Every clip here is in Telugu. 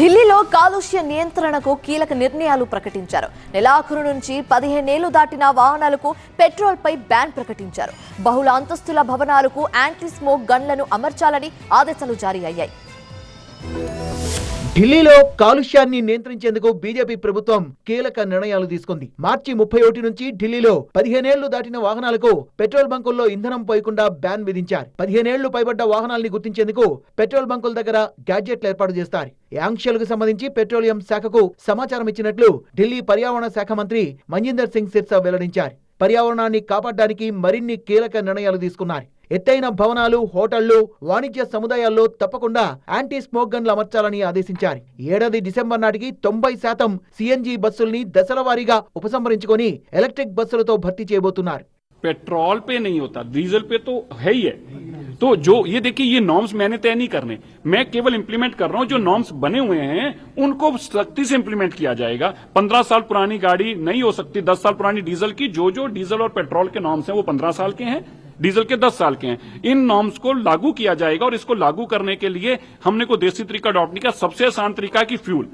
ఢిల్లీలో కాలుష్య నియంత్రణకు కీలక నిర్ణయాలు ప్రకటించారు. నెలాఖరు నుంచి 15 ఏళ్లు దాటిన వాహనాలకు పెట్రోల్ పై బ్యాన్ ప్రకటించారు. బహుళ అంతస్తుల భవనాలకు యాంటీ స్మోక్ గన్లను అమర్చాలని ఆదేశాలు జారీ అయ్యాయి. ఢిల్లీలో కాలుష్యాన్ని నియంత్రించేందుకు బీజేపీ ప్రభుత్వం కీలక నిర్ణయాలు తీసుకుంది. మార్చి 31 నుంచి ఢిల్లీలో 15 ఏళ్లు దాటిన వాహనాలకు పెట్రోల్ బంకుల్లో ఇంధనం పోయకుండా బ్యాన్ విధించారు. 15 ఏళ్లు పైబడ్డ వాహనాల్ని గుర్తించేందుకు పెట్రోల్ బంకుల దగ్గర గ్యాడ్జెట్లు ఏర్పాటు చేస్తారు. ఈ ఆంక్షలకు సంబంధించి పెట్రోలియం శాఖకు సమాచారం ఇచ్చినట్లు ఢిల్లీ పర్యావరణ శాఖ మంత్రి మంజిందర్ సింగ్ సిర్సా వెల్లడించారు. పర్యావరణాన్ని కాపాడడానికి మరిన్ని కీలక నిర్ణయాలు తీసుకున్నారు. ఎత్తైన భవనాలు, హోటళ్లు, వాణిజ్య సముదాయాల్లో తప్పకుండా యాంటీ స్మోక్ గన్లు అమర్చాలని ఆదేశించారు. ఏడాది డిసెంబర్ నాటికి 90% సిఎన్జి బస్సుల్ని దశల వారీగా ఉపసంహరించుకొని ఎలక్ట్రిక్ బస్సులతో భర్తీ చేయబోతున్నారు. पेट्रोल पे नहीं होता, डीजल पे तो है ही है। तो जो ये देखिए, ये नॉर्म्स मैंने तय नहीं करने, मैं केवल इंप्लीमेंट कर रहा हूं। जो नॉर्म्स बने हुए हैं उनको सख्ती से इंप्लीमेंट किया जाएगा। 15 साल पुरानी गाड़ी नहीं हो सकती 10 साल पुरानी डीजल की। जो डीजल और पेट्रोल के नॉर्म्स हैं वो 15 साल के हैं, डीजल के 10 साल के हैं। इन नॉर्म्स को लागू किया जाएगा और इसको लागू करने के लिए हमने को देसी तरीका अडॉप्ट नहीं किया। सबसे आसान तरीका है कि फ्यूल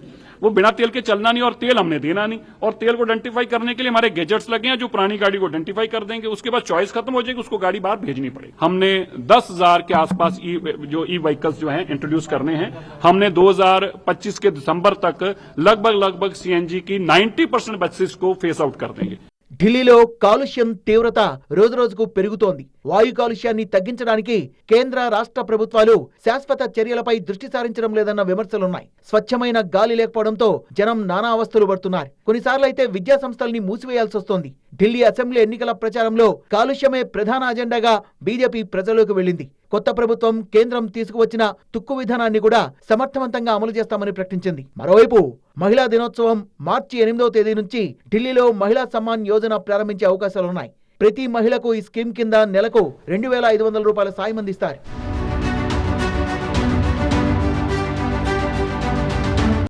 वो बिना तेल के चलना नहीं और तेल हमने देना नहीं। और तेल को आइडेंटिफाई करने के लिए हमारे गैजेट्स लगे हैं जो पुरानी गाड़ी को आइडेंटिफाई कर देंगे। उसके बाद चॉइस खत्म हो जाएगी, उसको गाड़ी बाहर भेजनी पड़ेगी। हमने 10,000 के आसपास ई व्हीकल्स जो हैं इंट्रोड्यूस करने हैं। हमने 2025 के दिसंबर तक लगभग सीएनजी की 90% बसेस को फेस आउट कर देंगे। ఢిల్లీలో కాలుష్యం తీవ్రత రోజురోజుకు పెరుగుతోంది. వాయు కాలుష్యాన్ని తగ్గించడానికి కేంద్ర రాష్ట్ర ప్రభుత్వాలు శాశ్వత చర్యలపై దృష్టి సారించడం లేదన్న విమర్శలున్నాయి. స్వచ్ఛమైన గాలి లేకపోవడంతో జనం నానా అవస్థలు పడుతున్నారు. కొన్నిసార్లు అయితే విద్యా సంస్థల్ని మూసివేయాల్సి వస్తోంది. ఢిల్లీ అసెంబ్లీ ఎన్నికల ప్రచారంలో కాలుష్యమే ప్రధాన అజెండాగా బీజేపీ ప్రజల్లోకి వెళ్లింది. కొత్త ప్రభుత్వం కేంద్రం తీసుకువచ్చిన తుక్కు విధానాన్ని కూడా సమర్థవంతంగా అమలు చేస్తామని ప్రకటించింది. మరోవైపు మహిళా దినోత్సవం మార్చి 8వ తేదీ నుంచి ఢిల్లీలో మహిళా సమ్మాన్ యోజన ప్రారంభించే అవకాశాలున్నాయి. ప్రతి మహిళకు ఈ స్కీమ్ కింద నెలకు 2,500 రూపాయల సాయం అందిస్తారు.